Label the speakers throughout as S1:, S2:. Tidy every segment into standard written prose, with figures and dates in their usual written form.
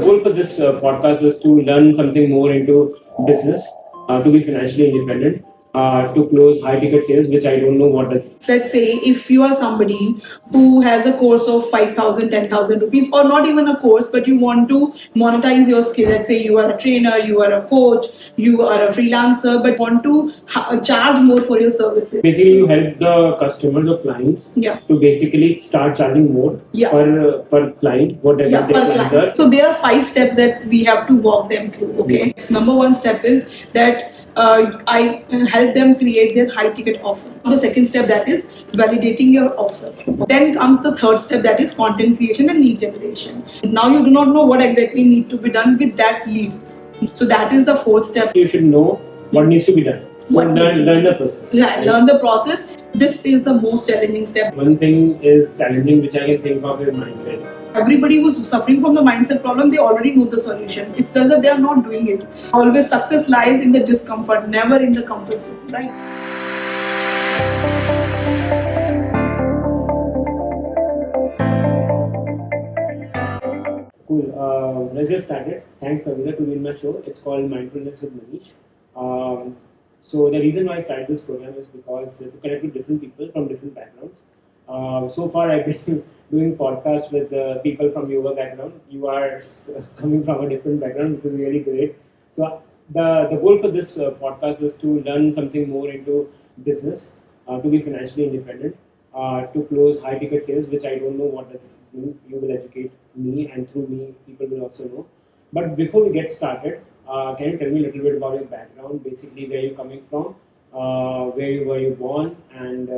S1: The goal for this podcast is to learn something more into business, to be financially independent, to close high ticket sales, which I don't know what that's.
S2: Let's say if you are somebody who has a course of 5,000, 10,000 rupees, or not even a course, but you want to monetize your skill. Let's say you are a trainer, you are a coach, you are a freelancer, but want to charge more for your services.
S1: Basically, you help the customers or clients to basically start charging more per client, whatever their clients are.
S2: So there are 5 steps that we have to walk them through. Okay. Number 1 step is that I help them create their high ticket offer. The second step, that is validating your offer. Then comes the third step, that is content creation and lead generation. Now you do not know what exactly need to be done with that lead. So that is the fourth step.
S1: You should know what needs to be done. So learn the process.
S2: Right, learn the process. This is the most challenging step.
S1: One thing is challenging which I can think of is mindset.
S2: Everybody who's suffering from the mindset problem, they already know the solution. It's just that they are not doing it. Always success lies in the discomfort, never in the comfort zone, right?
S1: Cool. Let's just start it. Thanks, Kavita, to be in my show. It's called Mindfulness with Manish. So the reason why I started this program is because to connect with different people from different backgrounds. So far, I've been doing podcasts with people from your background. You are coming from a different background, which is really great. So the goal for this podcast is to learn something more into business, to be financially independent, to close high ticket sales, which I don't know what that's mean. You will educate me, and through me, people will also know. But before we get started, can you tell me a little bit about your background, basically where you're coming from, where you were born, and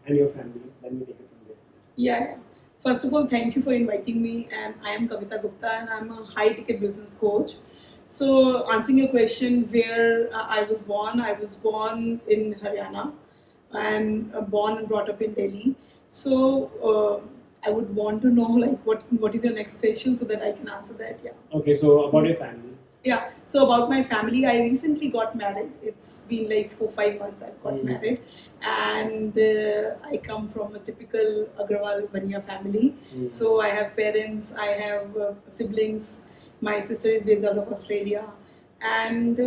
S1: your family. Then we take it from there.
S2: Yeah. First of all, thank you for inviting me. And I am Kavita Gupta, and I'm a high ticket business coach. So answering your question, where I was born in Haryana, and born and brought up in Delhi. So I would want to know like what is your next question so that I can answer that. Yeah.
S1: Okay. So about your family.
S2: Yeah, so about my family, I recently got married. It's been like 4-5 months I've got married, and I come from a typical Agrawal Baniya family. So I have parents, I have siblings. My sister is based out of Australia, and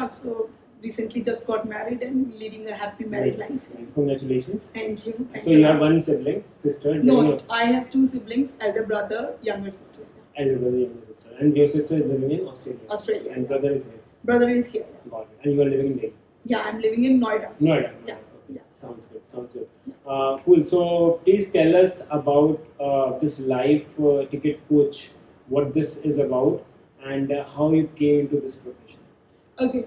S2: so recently just got married and leading a happy married life.
S1: Congratulations.
S2: Thank you.
S1: So you have one sibling, sister?
S2: No, I have 2 siblings: elder brother, younger sister.
S1: Elder brother, younger sister. And your sister is living in Australia?
S2: Australia.
S1: And brother is here?
S2: Brother is here.
S1: Got it. And you are living in Delhi?
S2: Yeah, I'm living in Noida.
S1: Noida.
S2: Yeah.
S1: Okay. Sounds good. Cool. So please tell us about this life ticket coach, what this is about, and how you came into this profession.
S2: Okay.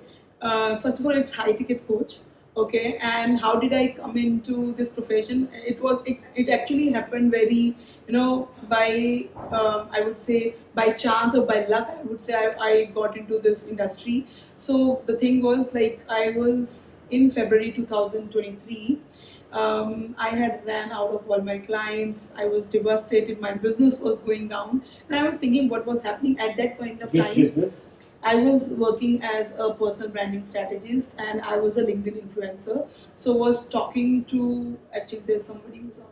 S2: First of all, it's high ticket coach. Okay, and how did I come into this profession? It actually happened very, by I would say by chance or by luck. I would say I got into this industry. So the thing was, like, I was in February 2023. I had ran out of all my clients. I was devastated. My business was going down, and I was thinking what was happening at that point of time.
S1: Which business?
S2: I was working as a personal branding strategist, and I was a LinkedIn influencer. So was talking to, actually there's somebody who's on.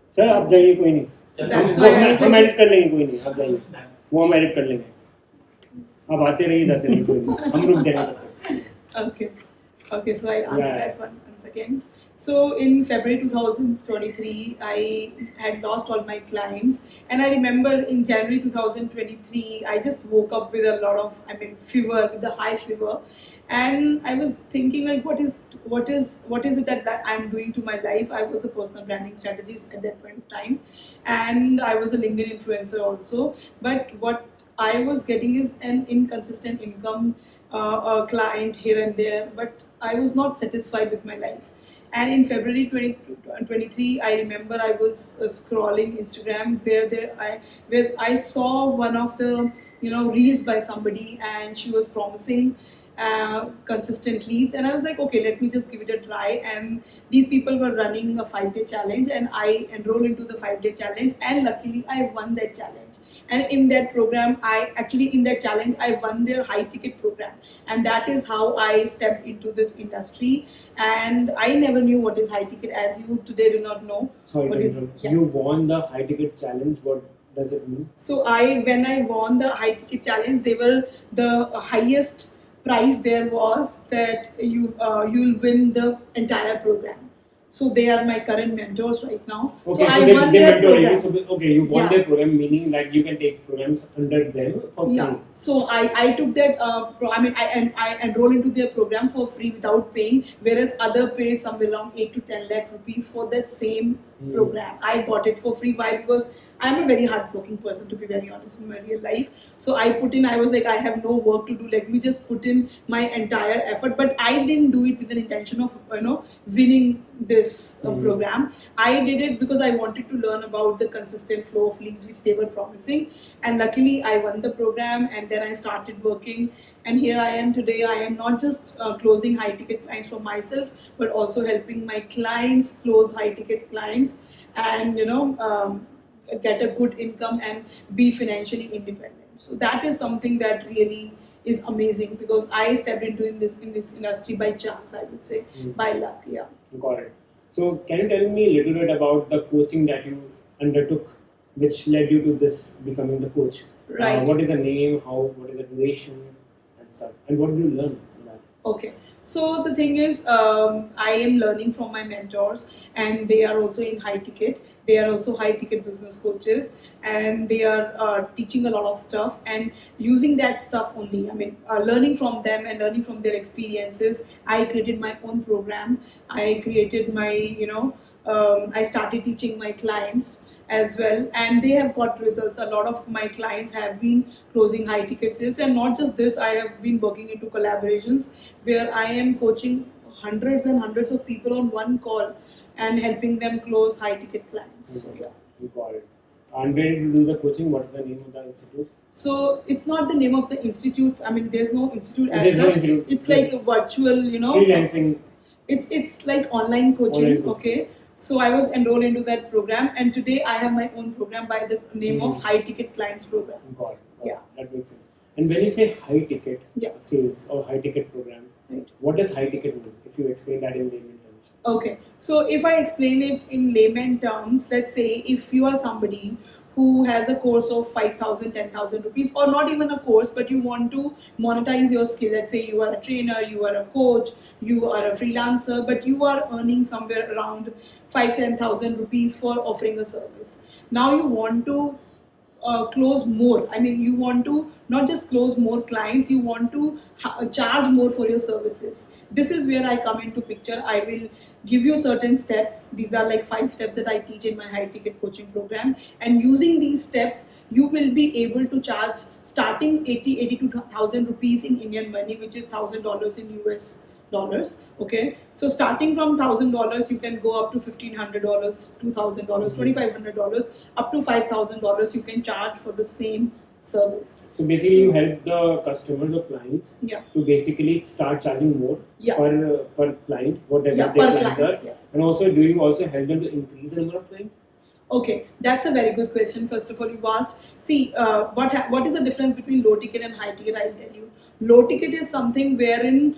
S1: Sir, आप जाइए कोई नहीं.
S2: That's why I was
S1: हम edit कर लेंगे कोई नहीं. आप जाइए. वो हम edit कर लेंगे. आप आते रहिए जाते रहिए कोई नहीं. हम रुक जाएंगे.
S2: Okay. So I'll answer that once again. So in February 2023, I had lost all my clients, and I remember in January 2023, I just woke up with a lot of, fever, with a high fever, and I was thinking like, what is it that I'm doing to my life? I was a personal branding strategist at that point of time, and I was a LinkedIn influencer also. But what I was getting is an inconsistent income, a client here and there, but I was not satisfied with my life. And in February 2023, I remember I was scrolling Instagram where I saw one of the reels by somebody, and she was promising consistent leads, and I was like, okay, let me just give it a try. And these people were running a 5-day challenge, and I enrolled into the 5-day challenge, and luckily I won that challenge. And in that program, in that challenge, I won their high ticket program, and that is how I stepped into this industry. And I never knew what is high ticket, as you today do not know.
S1: Sorry,
S2: what is,
S1: you won the high ticket challenge. does it mean?
S2: So when I won the high ticket challenge, they were the highest prize there was that you'll win the entire program. So they are my current mentors right now.
S1: Okay,
S2: so
S1: so
S2: I
S1: they
S2: won their
S1: mentor you.
S2: program.
S1: So okay, you won
S2: Yeah.
S1: their program, meaning that you can take programs under them for free.
S2: Yeah. So I took that. I enrolled into their program for free without paying, whereas other paid somewhere around 8 to 10 lakh rupees for the same program. I got it for free. Why? Because I'm a very hardworking person, to be very honest, in my real life. So I put in. I was like, I have no work to do. Let me just put in my entire effort. But I didn't do it with an intention of winning this program. I did it because I wanted to learn about the consistent flow of leads which they were promising, and luckily I won the program, and then I started working, and here I am today. I am not just closing high ticket clients for myself, but also helping my clients close high ticket clients, and get a good income and be financially independent. So that is something that really is amazing, because I stepped into in this industry by chance, I would say, by luck. Yeah.
S1: Got it. So can you tell me a little bit about the coaching that you undertook, which led you to this becoming the coach?
S2: Right.
S1: What is the name? What is the duration and stuff? And what do you learn in that?
S2: Okay. So the thing is, I am learning from my mentors, and they are also in high ticket. They are also high ticket business coaches, and they are teaching a lot of stuff, and using that stuff only. I mean, learning from them and learning from their experiences. I created my own program. I created my, I started teaching my clients as well, and they have got results. A lot of my clients have been closing high ticket sales, and not just this, I have been working into collaborations where I am coaching hundreds and hundreds of people on one call and helping them close high ticket clients. So, yeah.
S1: You got it. And where did you do the coaching? What is the name of the institute?
S2: So it's not the name of the institutes. I mean, there's no institute as
S1: There's no
S2: such.
S1: institute.
S2: It's like a virtual,
S1: Freelancing.
S2: It's like online coaching. Okay. So I was enrolled into that program, and today I have my own program by the name of High Ticket Clients Program.
S1: Got it.
S2: Yeah.
S1: That makes sense. And when you say high ticket
S2: Yeah.
S1: sales or high ticket program,
S2: Right.
S1: what does high ticket mean? If you explain that in layman terms.
S2: Okay, so if I explain it in layman terms, let's say if you are somebody who has a course of 5,000, 10,000 rupees, or not even a course, but you want to monetize your skill. Let's say you are a trainer, you are a coach, you are a freelancer, but you are earning somewhere around 5,000-10,000 rupees for offering a service. Now you want to close more. I mean, you want to not just close more clients, you want to charge more for your services. This is where I come into picture. I will give you certain steps. These are like 5 steps that I teach in my high ticket coaching program, and using these steps you will be able to charge starting 82,000 rupees in Indian money, which is $1,000 in US dollars. Okay, so starting from $1,000 you can go up to $1,500, $2,000, $2,500, up to $5,000 you can charge for the same service.
S1: So basically, you help the customers or clients to basically start charging more per client, whatever their clients are. And also, do you also help them to increase the number of clients?
S2: Okay, that's a very good question. First of all, you asked. See, what is the difference between low ticket and high ticket? I'll tell you. Low ticket is something wherein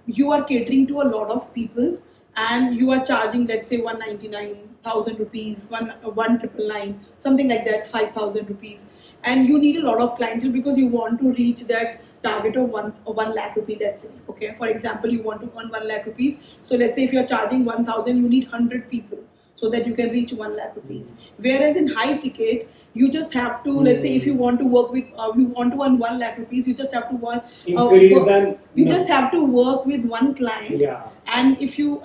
S2: you are catering to a lot of people, and you are charging, let's say, 199,000 rupees, 1,999, something like that, 5,000 rupees, and you need a lot of clientele because you want to reach that target of 1 lakh rupee, let's say. Okay, for example, you want to earn 1 lakh rupees. So let's say if you're charging 1,000, you need 100 people, so that you can reach 1 lakh rupees. Whereas in high ticket, you just have to, let's say, if you want to work with, you want to earn 1 lakh rupees, you just have to work. Just have to work with one client.
S1: Yeah.
S2: And if you,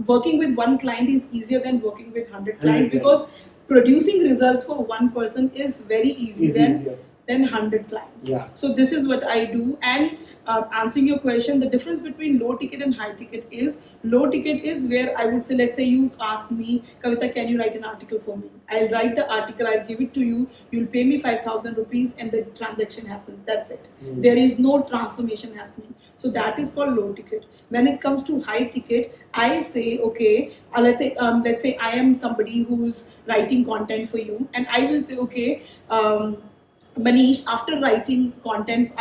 S2: working with one client is easier than working with 100 clients, because producing results for one person is very easy than 100 clients.
S1: Yeah.
S2: So this is what I do. And answering your question, the difference between low ticket and high ticket is, low ticket is where I would say, let's say you ask me, Kavita, can you write an article for me? I'll write the article, I'll give it to you, you'll pay me 5,000 rupees, and the transaction happens. That's it. There is no transformation happening. So that is called low ticket. When it comes to high ticket, I say, okay, let's say I am somebody who's writing content for you, and I will say, okay, Manish, after writing content,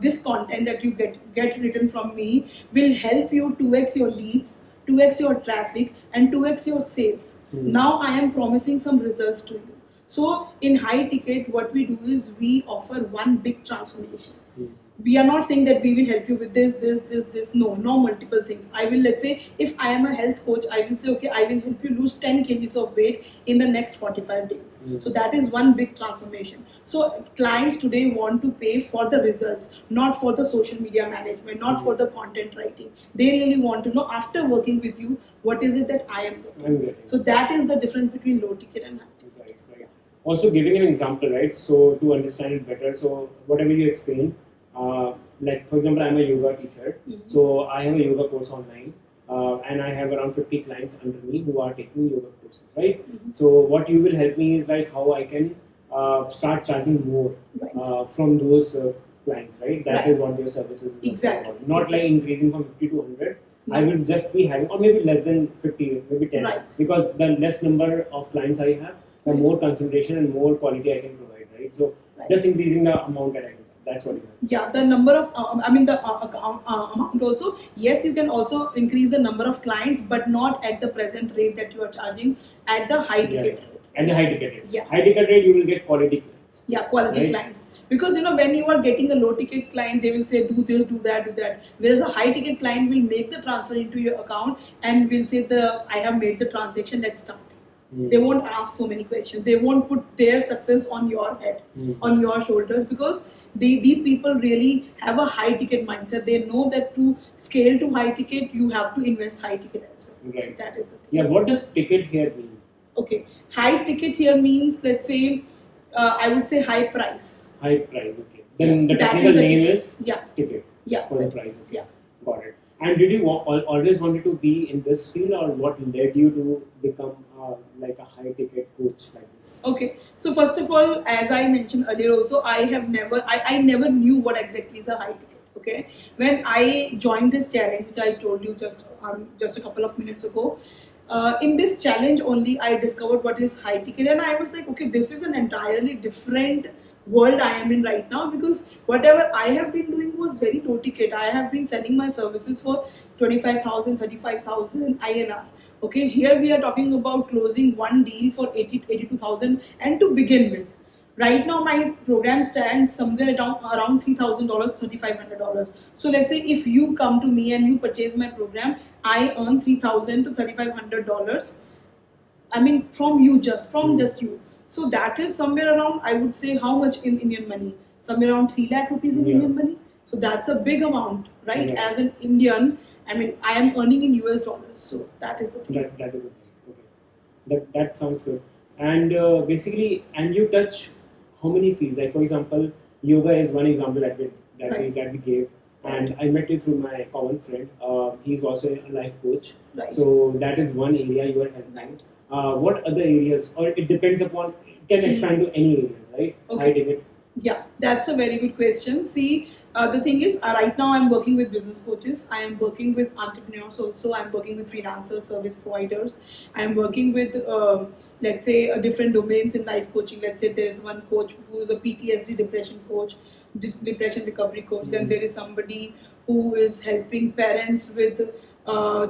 S2: this content that you get written from me will help you 2x your leads, 2x your traffic, and 2x your sales. Now I am promising some results to you. So in high ticket, what we do is we offer one big transformation.
S1: Mm.
S2: We are not saying that we will help you with this. No multiple things. I will, let's say, if I am a health coach, I will say, okay, I will help you lose 10 kgs of weight in the next 45 days.
S1: Mm.
S2: So that is one big transformation. So clients today want to pay for the results, not for the social media management, not for the content writing. They really want to know, after working with you, what is it that I am getting. So that is the difference between low ticket and high ticket.
S1: Right. Also giving an example, right? So to understand it better, so whatever you explain, like for example, I'm a yoga teacher, so I have a yoga course online, and I have around 50 clients under me who are taking yoga courses, right? So what you will help me is like how I can start charging more from those clients, right? That is what your services is
S2: Exactly.
S1: about. Not like increasing from 50 to 100. I will just be having, or maybe less than 50, maybe 10, because the less number of clients I have, the more concentration and more quality I can provide, right? So just increasing the amount that I can. That's what you have.
S2: Yeah, the number of, amount also. Yes, you can also increase the number of clients, but not at the present rate that you are charging at the high ticket rate.
S1: At the high ticket rate.
S2: Yeah.
S1: High ticket rate, you will get quality clients.
S2: Yeah, quality clients. Because when you are getting a low ticket client, they will say do this, do that, do that. Whereas a high ticket client will make the transfer into your account and will say I have made the transaction, let's start. They won't ask so many questions. They won't put their success on your head, on your shoulders, because these people really have a high ticket mindset. They know that to scale to high ticket, you have to invest high ticket as well.
S1: Right.
S2: So that is the thing.
S1: Yeah, what does ticket here mean?
S2: Okay, high ticket here means, let's say, I would say high price.
S1: High price, okay. Then the technical name is ticket.
S2: Yeah.
S1: For the price. Okay.
S2: Yeah.
S1: Got it. And did you always wanted to be in this field, or what led you to become like a high ticket coach like this?
S2: Okay, so first of all, as I mentioned earlier also, I never knew what exactly is a high ticket. Okay, when I joined this challenge, which I told you just a couple of minutes ago, in this challenge only I discovered what is high ticket, and I was like, okay, this is an entirely different world I am in right now, because whatever I have been doing was very low ticket. I have been selling my services for 25,000, 35,000 INR. Okay, here we are talking about closing one deal for 82,000, and to begin with. Right now, my program stands somewhere around $3,000, $3,500. So let's say if you come to me and you purchase my program, I earn $3,000 to $3,500. I mean, from you, just you. So that is somewhere around, I would say, how much in Indian money? Somewhere around 3 lakh rupees in Indian money. So that's a big amount, right? As an Indian, I mean, I am earning in US dollars. So that is the thing.
S1: That is the thing. Okay. That sounds good. And basically, and you touch how many fields? Like for example, yoga is one example that we gave. And I met you through my common friend. He's also a life coach.
S2: Right.
S1: So that is one area you are helping. What other areas, or it depends upon, it can expand to any areas, right?
S2: Okay.
S1: High ticket.
S2: Yeah, that's a very good question. See, the thing is, right now I'm working with business coaches. I am working with entrepreneurs also. I'm working with freelancers, service providers. I'm working with, let's say, different domains in life coaching. Let's say there is one coach who is a PTSD depression coach, depression recovery coach. Then there is somebody who is helping parents with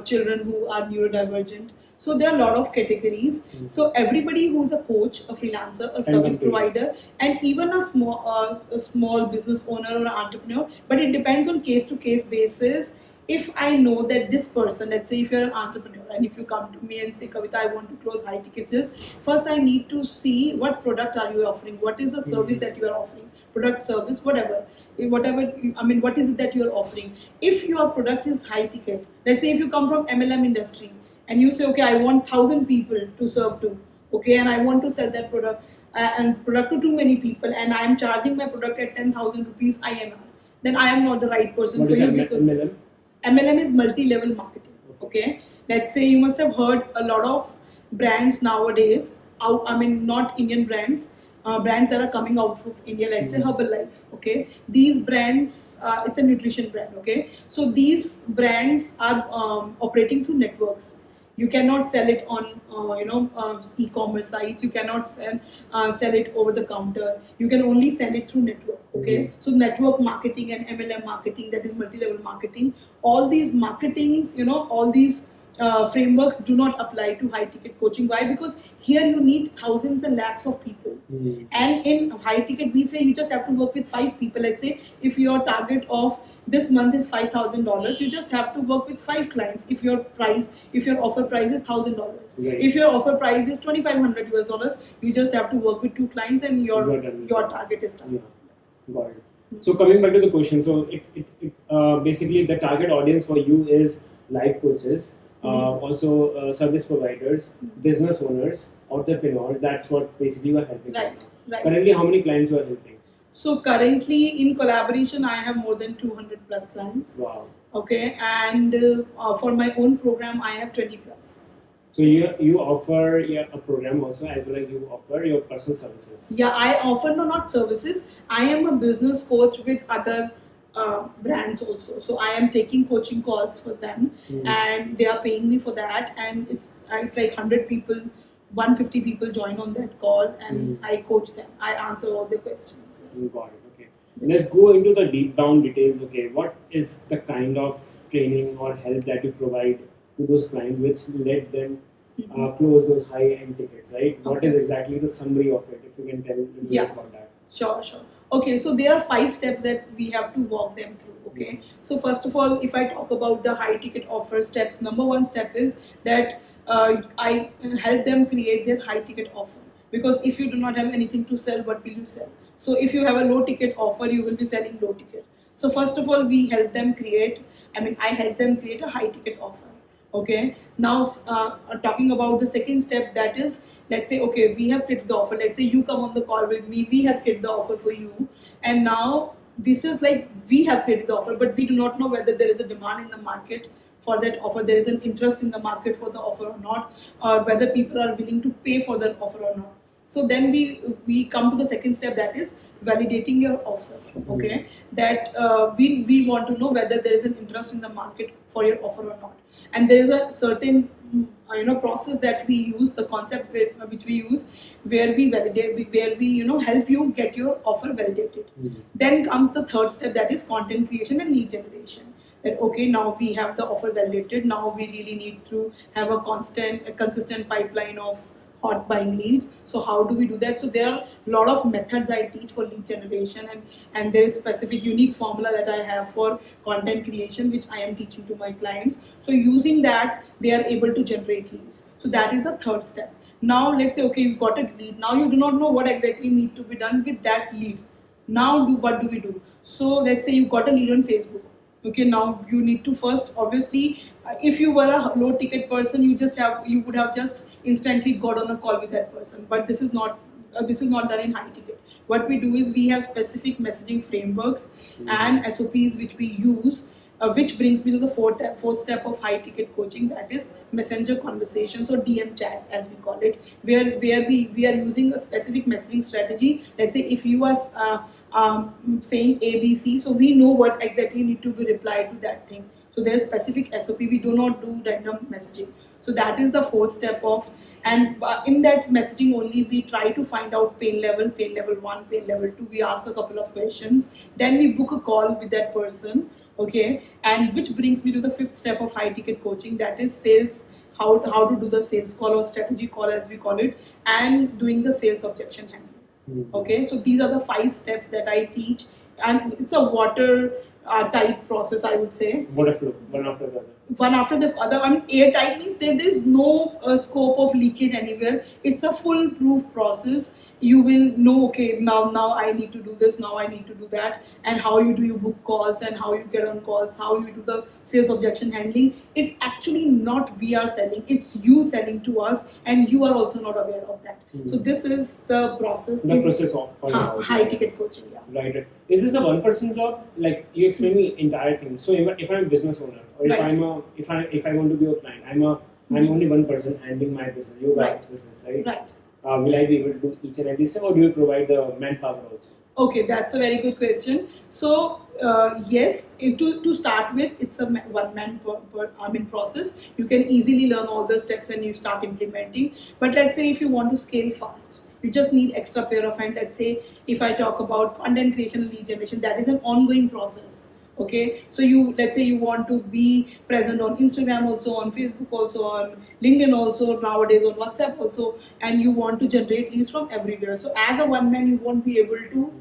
S2: children who are neurodivergent. So there are a lot of categories. So everybody who's a coach, a freelancer, a service provider, and even a small business owner or an entrepreneur, but it depends on case-to-case basis. If I know that this person, let's say if you're an entrepreneur and if you come to me and say, Kavita, I want to close high ticket sales, first I need to see what product are you offering, what is the service that you are offering, product, service, whatever, what is it that you are offering. If your product is high ticket, let's say if you come from MLM industry, and you say, okay, I want 1,000 people to serve to, okay, and I want to sell that product to too many people, and I am charging my product at 10,000 rupees INR, then I am not the right person for you, because MLM is multi-level marketing. Okay, let's say you must have heard a lot of brands nowadays. Not Indian brands. Brands that are coming out of India, let's say Herbalife. Okay, these brands, it's a nutrition brand. Okay, so these brands are operating through networks. You cannot sell it on e-commerce sites. You cannot sell it over the counter. You can only sell it through network. Okay, so network marketing and MLM marketing, that is multi-level marketing. All these marketings, all these frameworks do not apply to high ticket coaching. Why? Because here you need thousands and lakhs of people. And in high ticket, we say you just have to work with 5 people. Let's say if your target of this month is $5,000, you just have to work with 5 clients. If your offer price is $1,000, if your offer price is $2,500, you just have to work with 2 clients, and your target is done.
S1: Yeah. Got it. So coming back to the question, so basically the target audience for you is life coaches, also service providers, business owners, entrepreneurs. That's what basically you are helping.
S2: Right.
S1: Currently, how many clients you are helping?
S2: So currently in collaboration, I have more than 200 plus clients.
S1: Wow.
S2: Okay, and for my own program, I have 20 plus.
S1: So you offer a program also, as well as you offer your personal services.
S2: Yeah, I offer not services. I am a business coach with other brands also. So I am taking coaching calls for them, and they are paying me for that. And it's like 100 people, 150 people join on that call, and I coach them. I answer all their questions.
S1: Got it. Okay. Let's go into the deep down details. Okay, what is the kind of training or help that you provide to those clients which let them close those high-end tickets, right?
S2: Okay.
S1: What is exactly the summary of it, if you can tell a little bit about that?
S2: Sure. Okay, so there are 5 steps that we have to walk them through. Okay, so first of all, if I talk about the high ticket offer steps, number 1 step is that I help them create their high ticket offer. Because if you do not have anything to sell, what will you sell? So if you have a low ticket offer, you will be selling low ticket. So first of all, I help them create a high ticket offer. Okay, now talking about the second step, that is, let's say, okay, we have created the offer. Let's say you come on the call with me, we have created the offer for you, and now this is like we have created the offer, but we do not know whether there is a demand in the market for that offer, there is an interest in the market for the offer or not, or whether people are willing to pay for that offer or not. So then we come to the second step, that is validating your offer. Okay, that we want to know whether there is an interest in the market for your offer or not, and there is a certain process that we use, the concept which we use, where we validate, where we help you get your offer validated. Then comes the third step, that is content creation and lead generation. That okay, now we have the offer validated, now we really need to have a consistent pipeline of hot buying leads. So how do we do that? So there are a lot of methods I teach for lead generation, and there is specific unique formula that I have for content creation, which I am teaching to my clients. So using that, they are able to generate leads. So that is the third step. Now let's say, okay, you got a lead. Now you do not know what exactly need to be done with that lead. Now what do we do? So let's say you got a lead on Facebook. Okay, now you need to first, obviously, if you were a low ticket person, you would have just instantly got on a call with that person. But this is not done in high ticket. What we do is we have specific messaging frameworks and SOPs which we use, which brings me to the fourth step of high ticket coaching, that is messenger conversations or DM chats, as we call it, where we are using a specific messaging strategy. Let's say if you are saying ABC, so we know what exactly need to be replied to that thing. So there's specific SOP. We do not do random messaging. So that is the fourth step and in that messaging only, we try to find out pain level 1, pain level 2. We ask a couple of questions. Then we book a call with that person. Okay, and which brings me to the fifth step of high ticket coaching, that is sales. How to do the sales call or strategy call, as we call it, and doing the sales objection handling. Okay, so these are the 5 steps that I teach, and it's a water type process, I would say.
S1: Water flow, one after the other.
S2: One after the other. I mean, airtight means there is no scope of leakage anywhere. It's a foolproof process. You will know, okay, now I need to do this, now I need to do that, and how you do you book calls, and how you get on calls, how you do the sales objection handling. It's actually not we are selling, it's you selling to us, and you are also not aware of that. So this is the process.
S1: The process of
S2: high ticket coaching. Yeah.
S1: Right. Is this a one-person job? Like you explain me entire thing. So if I'm a business owner, or if I want to be a client, I'm only one person handling my business, yoga business, right?
S2: Right.
S1: Will I be able to do each and every step, or do you provide the manpower also?
S2: Okay, that's a very good question. So yes, to start with, it's a one-man process. You can easily learn all the steps and you start implementing. But let's say if you want to scale fast, you just need extra pair of hands. Let's say if I talk about content creation and lead generation, that is an ongoing process. Okay, so you, let's say you want to be present on Instagram also, on Facebook also, on LinkedIn also, nowadays on WhatsApp also, and you want to generate leads from everywhere. So as a one man, you won't be able to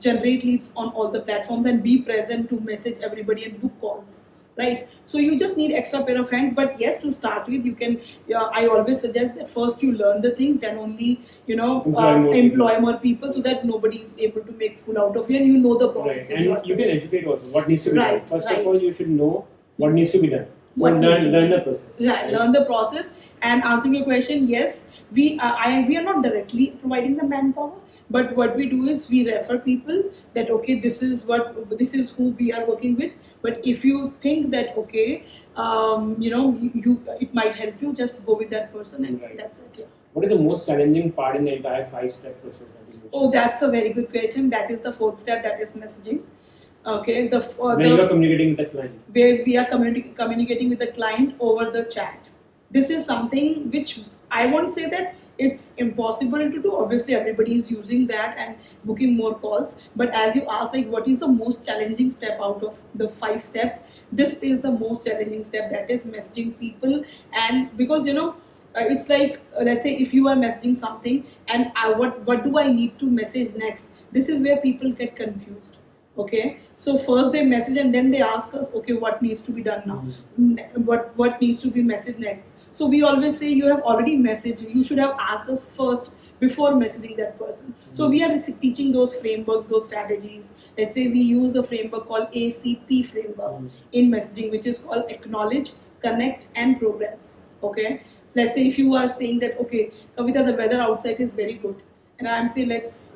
S2: generate leads on all the platforms and be present to message everybody and book calls, right? So you just need extra pair of hands. But yes, to start with, you can, I always suggest that first you learn the things, then only, employ more people, so that nobody is able to make fool out of you, and you know the process.
S1: Right. And you can educate also what needs to be done. First
S2: right.
S1: of all, you should know what needs to be done. So learn the process.
S2: Right, learn the process. And answering your question, yes, we are not directly providing the manpower, but what we do is we refer people that okay, this is who we are working with. But if you think that okay, you it might help you, just go with that person, and
S1: right.
S2: That's it. Yeah.
S1: What is the most challenging part in the entire 5-step process?
S2: Oh, that's a very good question. That is the fourth step. That is messaging. Okay,
S1: when you are communicating with the client,
S2: where we are communicating with the client over the chat. This is something which I won't say that it's impossible to do. Obviously, everybody is using that and booking more calls. But as you asked, like, what is the most challenging step out of the 5 steps? This is the most challenging step. That is messaging people, and because it's like let's say if you are messaging something, and what do I need to message next? This is where people get confused. Okay, so first they message and then they ask us, okay, what needs to be done now? What needs to be messaged next? So we always say, you have already messaged, you should have asked us first before messaging that person. So we are teaching those frameworks, those strategies. Let's say we use a framework called ACP framework in messaging, which is called acknowledge, connect, and progress. Okay, let's say if you are saying that, okay, Kavita, the weather outside is very good, and I'm saying let's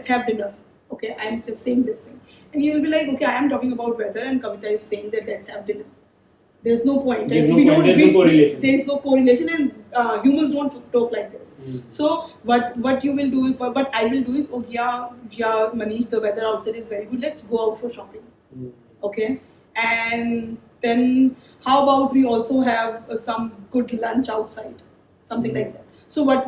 S2: have dinner. Okay, I'm just saying this thing, and you will be like, okay, I am talking about weather, and Kavita is saying that let's have dinner. There's no point.
S1: There's no correlation.
S2: There's no correlation, and humans don't talk like this. So what you will do, what I will do is, oh yeah, Manish, the weather outside is very good. Let's go out for shopping. Okay, and then how about we also have some good lunch outside, something like that. So what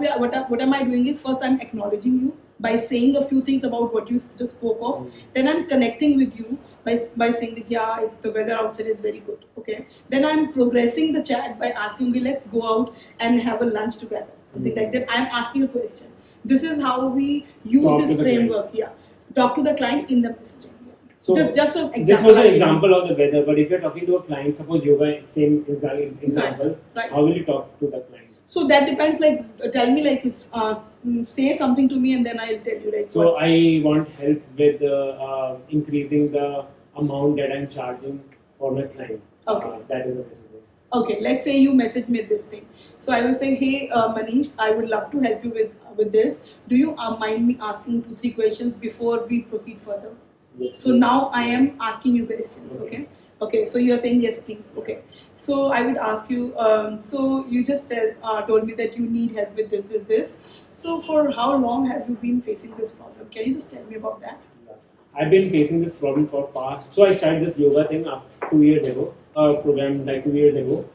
S2: am I doing is, first I'm acknowledging you by saying a few things about what you just spoke of. Then I'm connecting with you by saying that yeah, it's the weather outside is very good. Okay. Then I'm progressing the chat by asking you, let's go out and have a lunch together, something like that. I'm asking a question. This is how we use this framework. Yeah, talk to the client in the messaging.
S1: So
S2: just an example.
S1: This was an example of the weather, but if you're talking to a client, suppose yoga, same is the example.
S2: Right.
S1: How will you talk to the client?
S2: So that depends. Like, tell me, like, say something to me, and then I'll tell you. Like,
S1: so I want help with increasing the amount that I'm charging for my client.
S2: Okay.
S1: That is a message.
S2: Okay, let's say you message me this thing. So I will say, hey, Manish, I would love to help you with this. Do you mind me asking 2-3 questions before we proceed further?
S1: Yes.
S2: So now I am asking you questions. Okay. Okay, so you are saying yes, please. Okay, so I would ask you. So you just told me that you need help with this. So for how long have you been facing this problem? Can you just tell me about that?
S1: I've been facing this problem for past. So I started this yoga thing 2 years ago. Program like 2 years ago.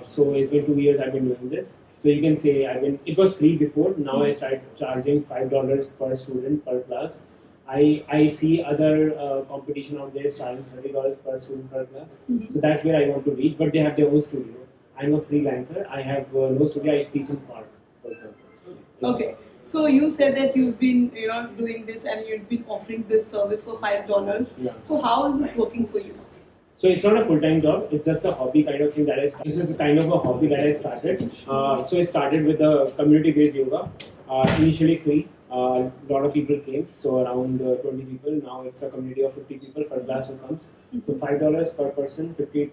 S1: So it's been 2 years I've been doing this. So you can say it was free before. Now I started charging $5 per student per class. I see other competition out there starting $30 per student per class. So that's where I want to reach, but they have their own studio. I'm a freelancer. I have no studio. I teach in park, for example.
S2: Okay. So you said that you've been doing this and you've been offering this service for $5.
S1: Yeah.
S2: So how is it working for you?
S1: So it's not a full-time job. It's just a hobby kind of thing that I started. This is the kind of a hobby that I started. So I started with the community-based yoga. Initially free. A lot of people came, so around 20 people. Now it's a community of 50 people per class who comes. So $5 per person, 50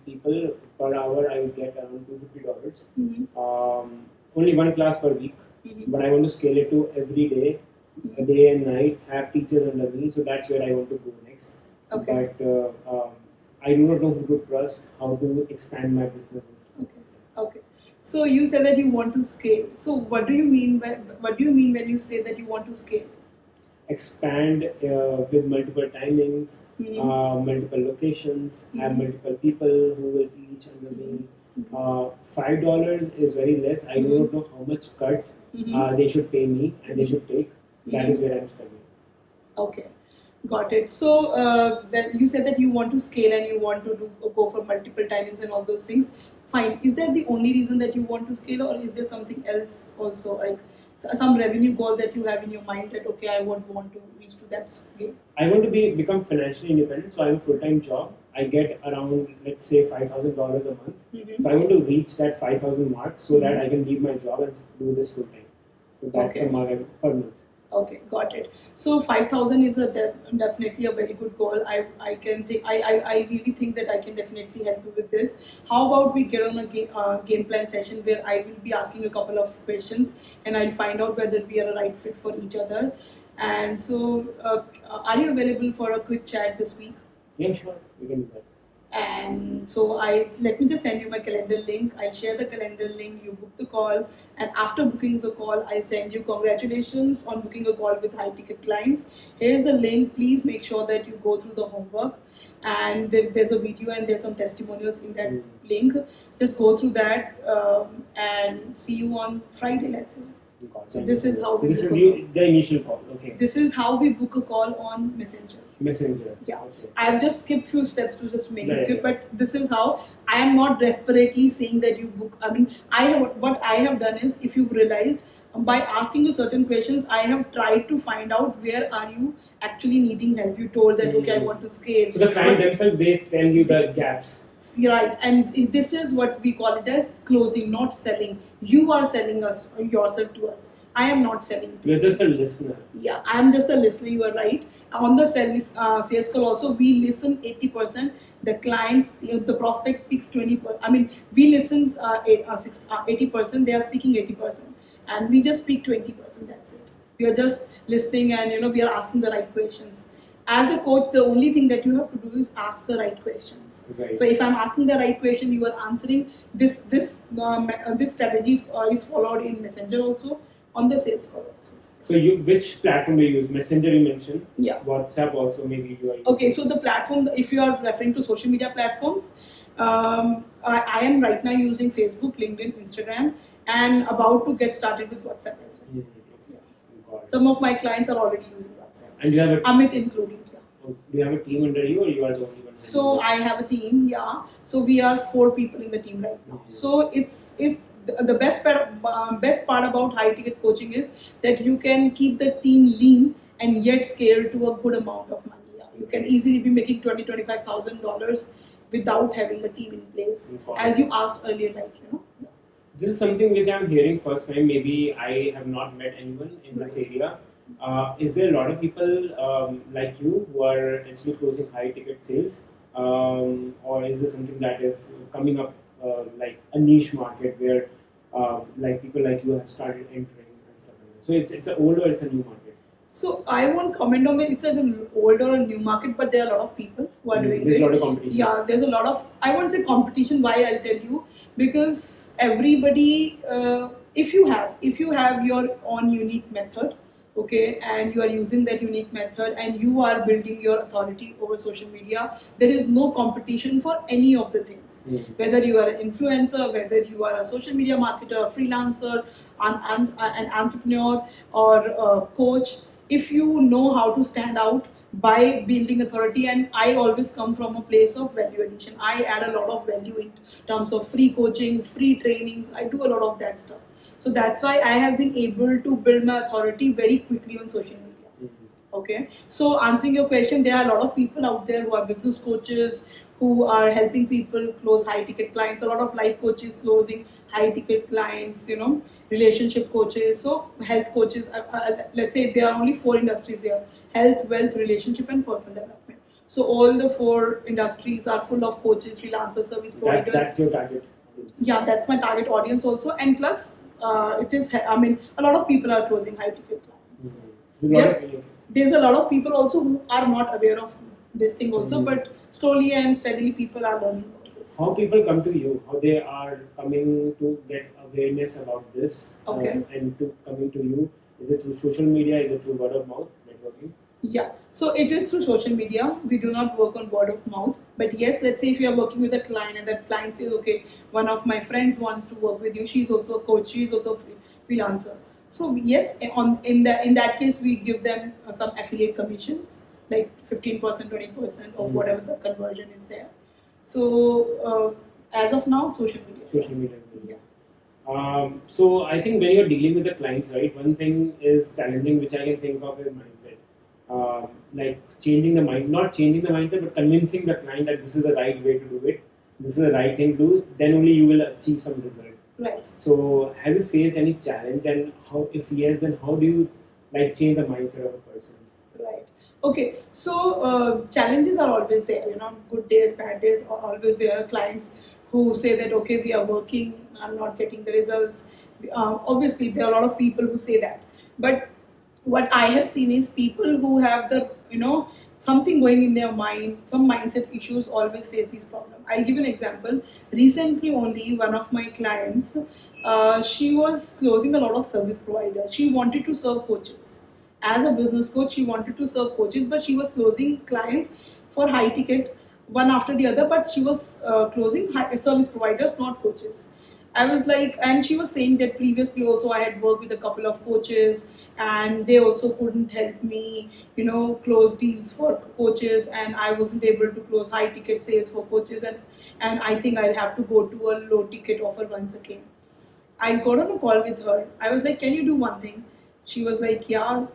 S1: people per hour. I would get around $250. Only one class per week, but I want to scale it to every day, day and night. Have teachers under me, so that's where I want to go next.
S2: Okay.
S1: But I do not know who to trust, how to expand my business.
S2: Okay. So you said that you want to scale. So what do you mean when you say that you want to scale?
S1: Expand with multiple timings, multiple locations, have multiple people who will teach under me. $5 is very less. I do not know how much cut they should pay me and they should take. That is where I'm struggling.
S2: Okay. Got it. So, when you said that you want to scale and you want to go for multiple timings and all those things. Fine. Is that the only reason that you want to scale, or is there something else also, like some revenue goal that you have in your mind that okay, I would want to reach to that scale?
S1: I want to become financially independent, so I have a full time job. I get around, let's say, $5,000 a month.
S2: Mm-hmm.
S1: So I want to reach that 5,000 mark so that I can leave my job and do this full time. So that's
S2: Okay.
S1: the mark per month.
S2: Okay, got it. So 5,000 is a definitely a very good goal. I can think I really think that I can definitely help you with this. How about we get on a game plan session where I will be asking you a couple of questions and I'll find out whether we are a right fit for each other. And so, are you available for a quick chat this week?
S1: Yeah, sure, we can do that.
S2: And so let me just send you my calendar link. I'll share the calendar link, you book the call, and after booking the call I send you congratulations on booking a call with high ticket clients. Here's the link. Please make sure that you go through the homework, and there's a video and there's some testimonials in that link. Just go through that, and see you on Friday, let's say. So this is how we
S1: the initial call. Okay.
S2: This is how we book a call on Messenger.
S1: Messenger.
S2: Yeah.
S1: Okay.
S2: I've just skipped few steps to just make it,
S1: Yeah.
S2: but this is how. I am not desperately saying that you book. I mean, what I have done is, if you've realized, by asking you certain questions, I have tried to find out where are you actually needing help. You told that okay, I want to scale.
S1: So the client themselves, they tell you the gaps.
S2: Right, and this is what we call it as closing, not selling. You are selling us yourself to us. I am not selling.
S1: You're just a listener.
S2: Yeah, I am just a listener. You are right. On the sales call also, we listen 80%. The clients, the prospect speaks 20%. I mean, we listen 80%. They are speaking 80%, and we just speak 20%. That's it. We are just listening, and we are asking the right questions. As a coach, the only thing that you have to do is ask the right questions.
S1: Right.
S2: So if I'm asking the right question, you are answering. This strategy is followed in Messenger also, on the sales call also. So
S1: which platform do you use? Messenger you mentioned.
S2: Yeah.
S1: WhatsApp also maybe you are using.
S2: Okay, so the platform, if you are referring to social media platforms, I am right now using Facebook, LinkedIn, Instagram, and about to get started with WhatsApp as well.
S1: Mm-hmm.
S2: Yeah. Some of my clients are already using WhatsApp.
S1: And you have
S2: Amit including.
S1: Do you have a team under you, or you are the only one?
S2: So I have a team, yeah. So we are 4 people in the team right now. Mm-hmm. So it's the best part about high ticket coaching is that you can keep the team lean and yet scale to a good amount of money. Yeah. You can easily be making $25,000 without having a team in place, as you asked earlier,
S1: This is something which I'm hearing first time. Maybe I have not met anyone in this area. Is there a lot of people like you who are actually closing high ticket sales, or is this something that is coming up like a niche market where like people like you have started entering and stuff like that? So it's an old or it's a new market?
S2: So I won't comment on whether it's an old or a new market, but there are a lot of people who are doing it.
S1: There's a lot of competition.
S2: Yeah, there's a lot of, I won't say competition. Why? I'll tell you, because everybody, if you have your own unique method, okay, and you are using that unique method and you are building your authority over social media, there is no competition for any of the things. Mm-hmm. Whether you are an influencer, whether you are a social media marketer, a freelancer, an entrepreneur, or a coach, if you know how to stand out by building authority, and I always come from a place of value addition. I add a lot of value in terms of free coaching, free trainings. I do a lot of that stuff. So that's why I have been able to build my authority very quickly on social media. Mm-hmm. Okay. So answering your question, there are a lot of people out there who are business coaches, who are helping people close high ticket clients. A lot of life coaches closing high ticket clients, relationship coaches, so health coaches. Let's say there are only 4 industries here: health, wealth, relationship, and personal development. So all the 4 industries are full of coaches, freelancers, service providers.
S1: That's your target.
S2: Yeah, that's my target audience also. And plus, a lot of people are closing high ticket clients. Mm-hmm. Yes, there's a lot of people also who are not aware of this thing also, mm-hmm. But slowly and steadily people are learning about this.
S1: How people come to you, how they are coming to get awareness about this,
S2: okay.
S1: And to coming to you, is it through social media, is it through word of mouth, networking?
S2: Yeah, so it is through social media. We do not work on word of mouth, but yes, let's say if you are working with a client and that client says, okay, one of my friends wants to work with you, she's also a coach, she's also a freelancer. So yes, in that case, we give them some affiliate commissions. like 15%, 20% of
S1: Mm.
S2: whatever the conversion is there. So as of now, social media.
S1: Social media.
S2: Yeah.
S1: So I think when you're dealing with the clients, right, one thing is challenging, which I can think of is mindset. Like changing the mind, not changing the mindset, but convincing the client that this is the right way to do it, this is the right thing to do. Then only you will achieve some result.
S2: Right.
S1: So have you faced any challenge, and how, if yes, then how do you like change the mindset of a person?
S2: Right. Okay. So challenges are always there. You know, good days, bad days are always there. Clients who say that okay, we are working, I'm not getting the results. Obviously, there are a lot of people who say that. But what I have seen is people who have the something going in their mind, some mindset issues always face these problems. I'll give you an example. Recently, only one of my clients, she was closing a lot of service providers. She wanted to serve coaches as a business coach. She wanted to serve coaches, but she was closing clients for high ticket one after the other, but she was closing service providers, not coaches. I was like, and she was saying that previously also I had worked with a couple of coaches and they also couldn't help me, close deals for coaches, and I wasn't able to close high ticket sales for coaches, and I think I'll have to go to a low ticket offer once again. I got on a call with her. I was like, can you do one thing? She was like, yeah,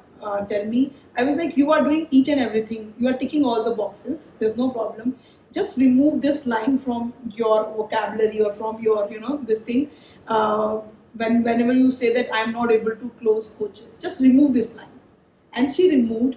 S2: tell me. I was like, you are doing each and everything. You are ticking all the boxes. There's no problem. Just remove this line from your vocabulary or from your, this thing. Whenever you say that I'm not able to close coaches, just remove this line. And she removed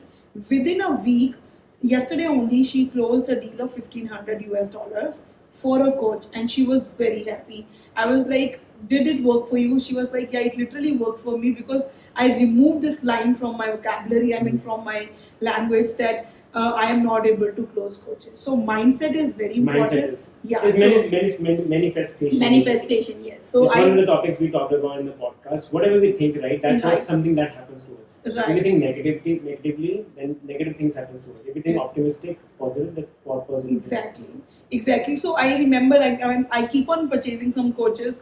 S2: within a week. Yesterday only, she closed a deal of $1,500 for a coach, and she was very happy. I was like, did it work for you? She was like, yeah, it literally worked for me because I removed this line from my vocabulary, from my language, that I am not able to close coaches. So mindset is very important.
S1: Mindset is.
S2: Yeah.
S1: It's manifestation.
S2: Manifestation, yes. So
S1: it's one of the topics we talked about in the podcast. Whatever we think, right, that's
S2: Right.
S1: what something that happens to us.
S2: Right.
S1: If we think negatively, then negative things happen to us. If we think optimistic, positive, then positive.
S2: Exactly. So I remember, I keep on purchasing some courses.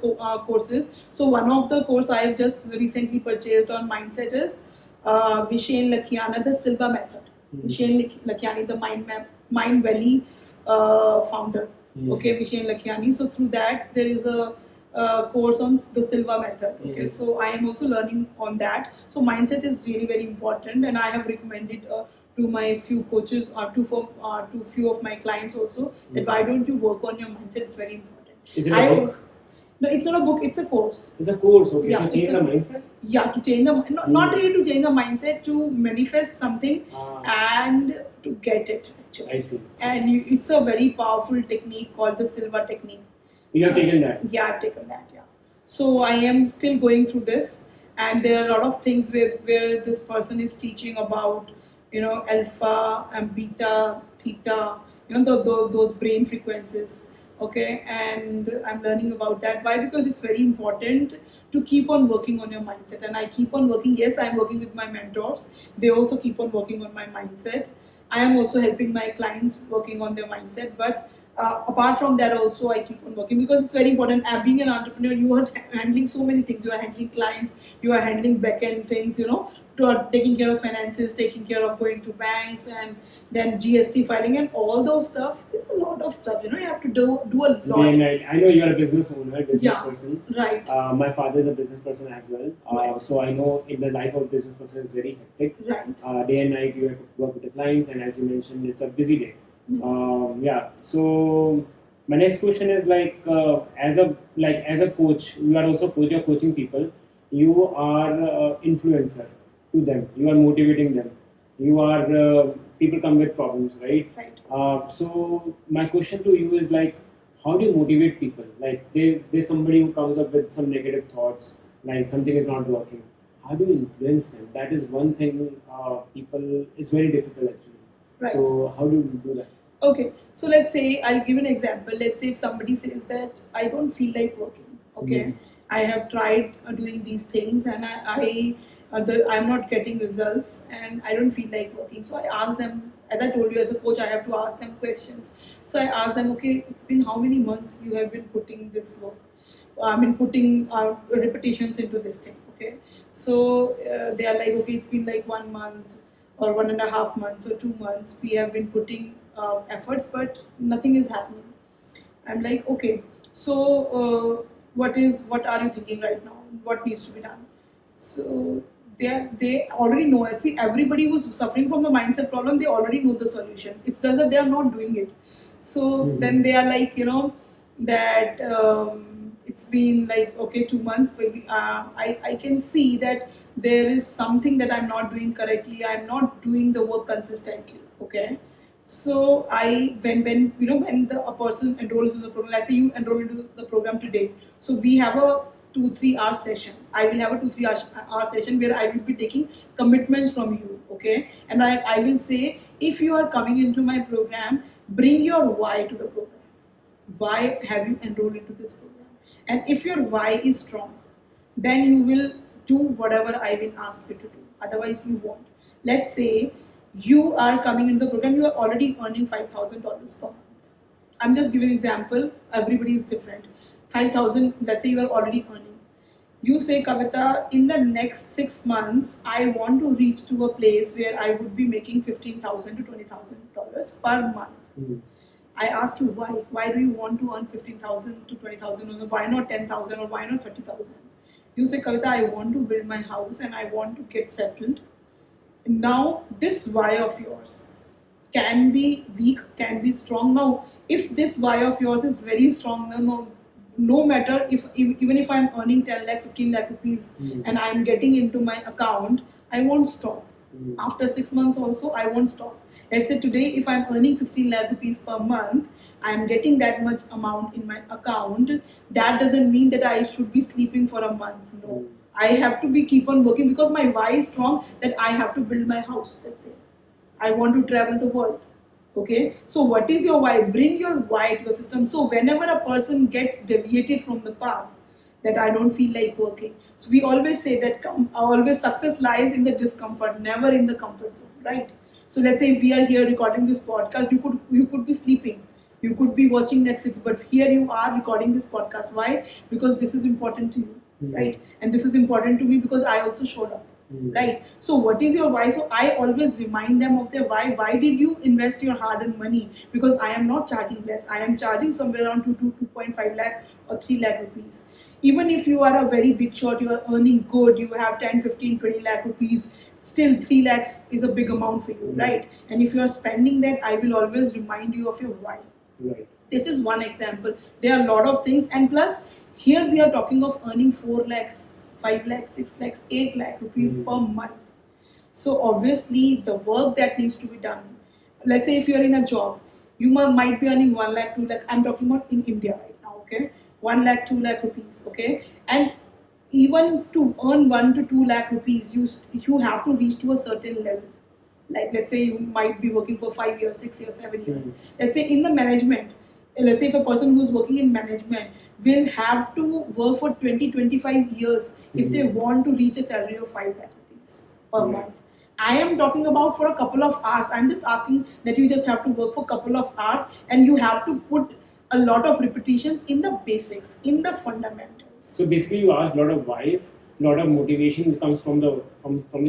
S2: So one of the course I have just recently purchased on mindset is Vishen Lakhiana, the Silva method. Vishen Lakhiani, the Mind Valley founder. Okay, Vishen Lakhiani. So through that, there is a course on the Silva method. Okay, so I am also learning on that. So mindset is really very important, and I have recommended to my few coaches or to few of my clients also that why don't you work on your mindset? It's very important.
S1: Is it a book?
S2: No, it's not a book. It's a course.
S1: It's a course. Okay,
S2: Yeah,
S1: to change the mindset.
S2: Yeah, to change the not really to change the mindset, to manifest something and to get it. Actually,
S1: I see.
S2: And it's a very powerful technique called the Silva technique.
S1: You have taken that?
S2: Yeah, I've taken that, yeah. So I am still going through this, and there are a lot of things where this person is teaching about, alpha and beta, theta, those brain frequencies, okay? And I'm learning about that. Why? Because it's very important to keep on working on your mindset, and I keep on working. Yes, I'm working with my mentors. They also keep on working on my mindset. I am also helping my clients working on their mindset, but apart from that also I keep on working because it's very important. Being an entrepreneur, you are handling so many things. You are handling clients, you are handling back-end things, taking care of finances, taking care of going to banks, and then GST filing and all those stuff. It's a lot of stuff, you have to do a lot.
S1: Day and night. I know you're a business owner, person.
S2: Right.
S1: My father is a business person as well.
S2: Right.
S1: So I know in the life of a business person is very hectic.
S2: Right.
S1: Day and night you have to work with the clients, and as you mentioned, it's a busy day. Yeah. So my next question is as a coach, you are also coach. You're coaching people. You are influencer to them. You are motivating them. You are people come with problems, right?
S2: Right.
S1: So my question to you is how do you motivate people? There's somebody who comes up with some negative thoughts, like something is not working. How do you influence them? That is one thing. People, it's very difficult actually.
S2: Right.
S1: So how do you do that?
S2: Okay, so let's say, I'll give an example. Let's say if somebody says that I don't feel like working. Okay, I have tried doing these things and I'm not getting results and I don't feel like working. So I ask them, as I told you, as a coach, I have to ask them questions. So I ask them, okay, it's been how many months you have been putting this work? Putting repetitions into this thing. Okay, so they are like, okay, it's been like 1 month, or 1.5 months or 2 months, we have been putting efforts, but nothing is happening. I'm like, okay, so what are you thinking right now? What needs to be done? So they already know. I see everybody who's suffering from the mindset problem, they already know the solution. It's just that they are not doing it. So then they are like, that it's been like, okay, 2 months, but I can see that there is something that I'm not doing correctly. I'm not doing the work consistently. Okay. So when a person enrolls in the program, let's say you enroll into the program today. So we have a 2-3 hour session. I will have a 2-3 hour session where I will be taking commitments from you. Okay, and I will say, if you are coming into my program, bring your why to the program. Why have you enrolled into this program? And if your why is strong, then you will do whatever I will ask you to do. Otherwise, you won't. Let's say you are coming into the program, you are already earning $5,000 per month. I'm just giving an example. Everybody is different. 5,000. Let's say you are already earning. You say, Kavita, in the next 6 months, I want to reach to a place where I would be making $15,000 to $20,000 per month.
S1: Mm-hmm.
S2: I asked you why. Why do you want to earn 15,000 to 20,000? Why not 10,000 or why not 30,000? You say, Kavita, I want to build my house and I want to get settled. Now, this why of yours can be weak, can be strong. Now, if this why of yours is very strong, no matter if even if I'm earning 10 lakh, 15 lakh rupees and I'm getting into my account, I won't stop. After 6 months also, I won't stop. Let's say today, if I'm earning 15 lakh rupees per month, I'm getting that much amount in my account. That doesn't mean that I should be sleeping for a month. No, I have to be keep on working because my why is strong. That I have to build my house. Let's say I want to travel the world. Okay, so what is your why? Bring your why to the system. So whenever a person gets deviated from the path, that I don't feel like working. So we always say that always success lies in the discomfort, never in the comfort zone, right? So let's say if we are here recording this podcast, you could be sleeping, you could be watching Netflix, but here you are recording this podcast. Why? Because this is important to you, right? And this is important to me because I also showed up. Right. So what is your why? So I always remind them of their why. Why did you invest your hard-earned money? Because I am not charging less. I am charging somewhere around 2.5 lakh or 3 lakh rupees. Even if you are a very big shot, you are earning good, you have 10, 15, 20 lakh rupees, still 3 lakhs is a big amount for you, right? And if you are spending that, I will always remind you of your why.
S1: Right.
S2: This is one example. There are a lot of things, and plus here we are talking of earning 4 lakhs, 5 lakhs, 6 lakhs, 8 lakh rupees per month. So obviously the work that needs to be done. Let's say if you're in a job, you might be earning 1 lakh, 2 lakh. I'm talking about in India right now, okay? 1 lakh, 2 lakh rupees, okay? And even to earn 1 to 2 lakh rupees, you have to reach to a certain level. Like let's say you might be working for 5 years, 6 years, 7 years. Let's say in the management, let's say if a person who's working in management will have to work for 20, 25 years if they want to reach a salary of 5 lakh rupees per month. I am talking about for a couple of hours. I'm just asking that you just have to work for a couple of hours and you have to put a lot of repetitions in the basics, in the fundamentals.
S1: So basically you asked a lot of whys, a lot of motivation comes from the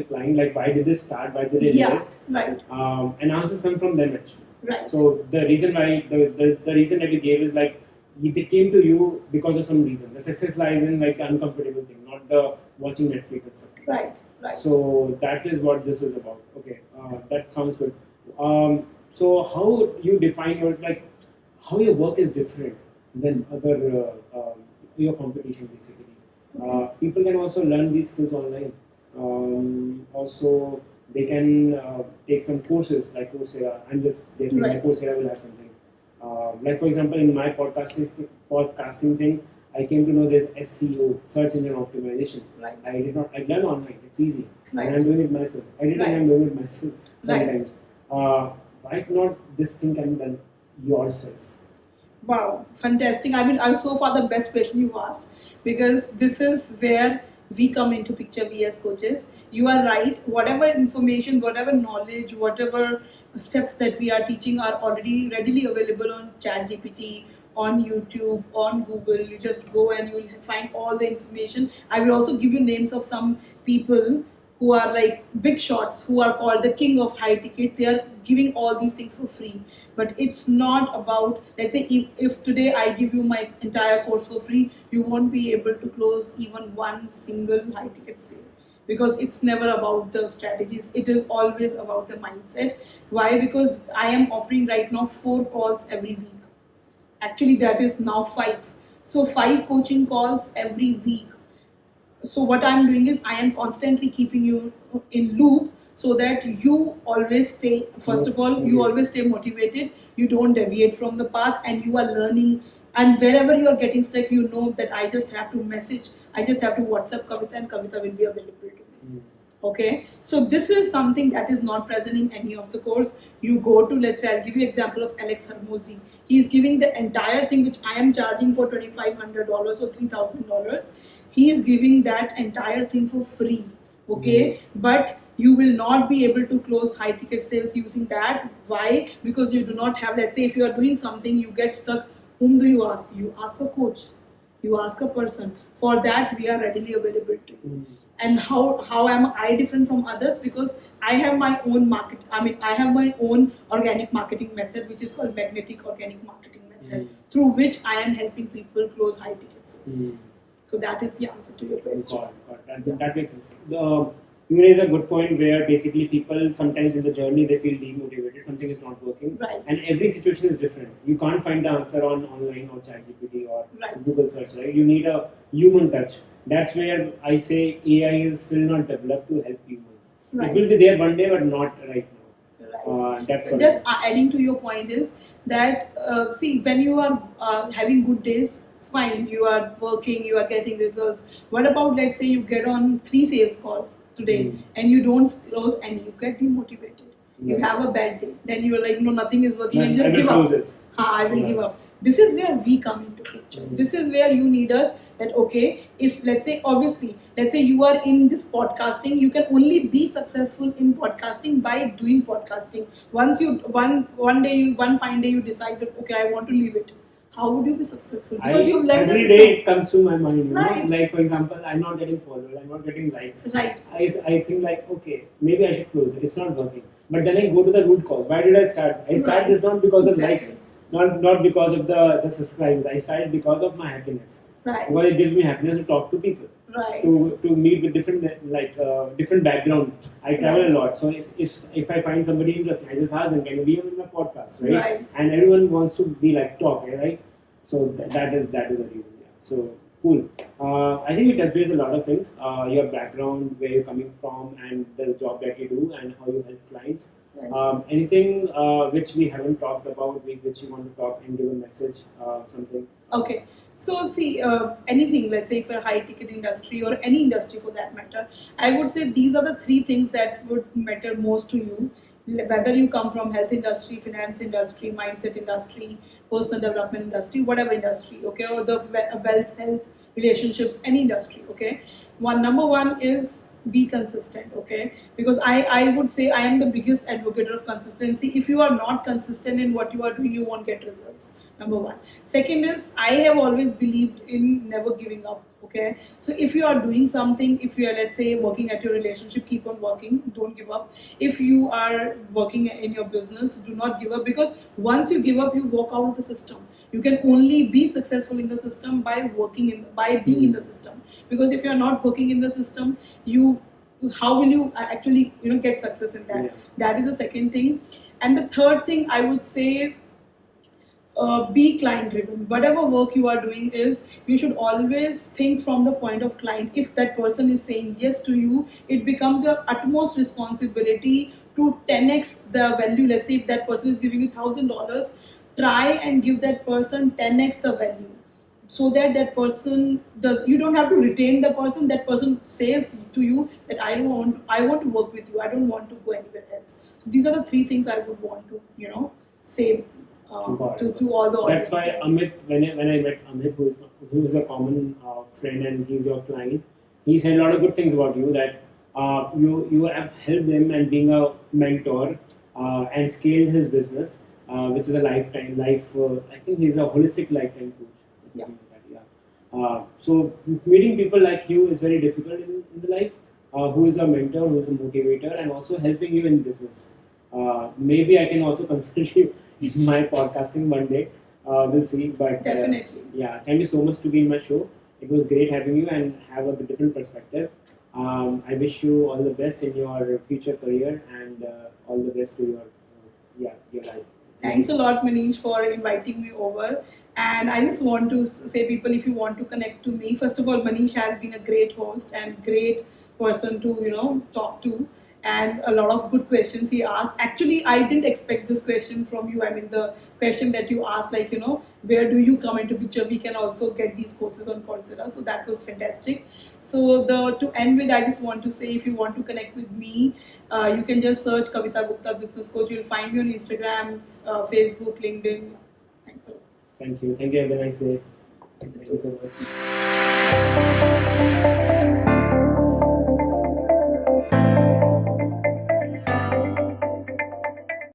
S1: client, like why did they start, why did they invest?
S2: Right.
S1: And answers come from them actually.
S2: Right.
S1: So the reason why the reason that you gave is like they came to you because of some reason. The success lies in like the uncomfortable thing, not the watching Netflix and stuff.
S2: Right. Right.
S1: So that is what this is about. Okay, that sounds good. So how you define your how your work is different than other your competition basically.
S2: Okay.
S1: People can also learn these skills online. Also, they can take some courses like Coursera. I'm just guessing
S2: Right.
S1: Coursera will have something. Like for example, in my podcasting thing, I came to know there's SEO, search engine optimization.
S2: Right.
S1: I learn online. It's easy,
S2: Right.
S1: and I'm doing it myself. Editing,
S2: Right.
S1: I'm doing it myself
S2: Right.
S1: sometimes. Why not this thing can be done yourself?
S2: Wow, fantastic. I mean, so far the best question you asked, because this is where we come into picture, we as coaches. You are right. Whatever information, whatever knowledge, whatever steps that we are teaching are already readily available on ChatGPT, on YouTube, on Google. You just go and you will find all the information. I will also give you names of some people who are like big shots, who are called the king of high ticket, they are giving all these things for free. But it's not about, let's say, if today I give you my entire course for free, you won't be able to close even one single high ticket sale, because it's never about the strategies, it is always about the mindset. Why? Because I am offering right now 4 calls every week. Actually, that is now 5. So 5 coaching calls every week. So what I'm doing is I am constantly keeping you in loop, so that you always stay, first of all, you always stay motivated, you don't deviate from the path, and you are learning. And wherever you are getting stuck, you know that I just have to message, I just have to WhatsApp Kavita, and Kavita will be available to me. Okay, so this is something that is not present in any of the course. You go to, let's say, I'll give you example of Alex Hermosi. He's giving the entire thing which I am charging for $2,500 or $3,000. He is giving that entire thing for free. Okay, but you will not be able to close high ticket sales using that. Why? Because you do not have, let's say, if you are doing something, you get stuck. Whom do you ask? You ask a coach, you ask a person. For that, we are readily available to you. And how am I different from others? Because I have my own I have my own organic marketing method, which is called magnetic organic marketing method, through which I am helping people close high ticket sales. So that is the answer to your question.
S1: Got it. That makes sense. You raise a good point where basically people sometimes in the journey they feel demotivated, something is not working,
S2: Right.
S1: and every situation is different. You can't find the answer online or ChatGPT or
S2: Right.
S1: Google search, right? You need a human touch. That's where I say AI is still not developed to help humans.
S2: Right.
S1: It will be there one day, but not right now.
S2: Right.
S1: That's
S2: So
S1: what
S2: just adding to your point is that see, when you are having good days, fine, you are working, you are getting results. What about, let's say, you get on 3 sales calls today and you don't close any, you get demotivated. You have a bad day, then you are like, no, nothing is working, and you just give up. I will give up. This is where we come into picture. This is where you need us. That okay, if let's say, obviously, let's say you are in this podcasting, you can only be successful in podcasting by doing podcasting. Once you one fine day you decide that okay, I want to leave it. How would you be successful? Because you've left the
S1: every
S2: system.
S1: day it comes to my mind, you
S2: Right.
S1: know, like for example, I'm not getting followers, I'm not getting likes.
S2: Right.
S1: I think like, okay, maybe I should close it, it's not working. But then I go to the root cause. Why did I start? I started
S2: Right.
S1: this not because of
S2: Exactly.
S1: likes, not because of the subscribers. I started because of my happiness.
S2: Right.
S1: Because it gives me happiness to talk to people.
S2: Right.
S1: To meet with different different background. I travel
S2: Right.
S1: a lot, so if I find somebody interesting, I just ask them, can you be on my podcast, right?
S2: Right.
S1: And everyone wants to be like talk, right? So that is the reason. Yeah. So cool. I think it touches a lot of things. Your background, where you're coming from, and the job that you do, and how you help clients.
S2: Right.
S1: Anything which we haven't talked about, which you want to talk and give a message, something.
S2: Okay. So see, anything, let's say for a high ticket industry or any industry for that matter, I would say these are the 3 things that would matter most to you. Whether you come from health industry, finance industry, mindset industry, personal development industry, whatever industry, okay, or the wealth, health, relationships, any industry, okay. Number one is be consistent, okay, because I would say I am the biggest advocate of consistency. If you are not consistent in what you are doing, you won't get results. Number one. Second is, I have always believed in never giving up, okay. So if you are doing something, if you are, let's say, working at your relationship, keep on working, don't give up. If you are working in your business, do not give up, because once you give up, you walk out of the system. You can only be successful in the system by being in the system. Because if you are not working in the system, how will you actually get success in that?
S1: Yeah.
S2: That is the second thing. And the third thing, I would say, be client driven. Whatever work you are doing is, you should always think from the point of client. If that person is saying yes to you, it becomes your utmost responsibility to 10x the value. Let's say if that person is giving you $1,000, try and give that person 10x the value, so that that person does, you don't have to retain the person. That person says to you that I want to work with you, I don't want to go anywhere else. So these are the 3 things I would want to say to all the audience.
S1: That's why Amit, when I met Amit, who is a common friend and he's your client, he said a lot of good things about you, that you have helped him and being a mentor and scaled his business, which is a lifetime I think he's a holistic lifetime coach.
S2: Yeah.
S1: So meeting people like you is very difficult in the life. who is a mentor, who is a motivator, and also helping you in business. Maybe I can also consult you in my podcasting one day. We'll see. But
S2: Definitely.
S1: Yeah, thank you so much to be in my show. It was great having you and have a different perspective. I wish you all the best in your future career and all the best to your life.
S2: Thanks a lot, Manish, for inviting me over. And I just want to say, people, if you want to connect to me, first of all, Manish has been a great host and great person to talk to, and a lot of good questions he asked. Actually, I didn't expect this question from you. I mean, the question that you asked, like where do you come into picture? We can also get these courses on Coursera, so that was fantastic. So to end with, I just want to say, if you want to connect with me, you can just search Kavita Gupta Business Coach. You'll find me on Instagram, Facebook, LinkedIn. Thanks a lot.
S1: Thank you. Thank you. Have a nice day. Thank you so much.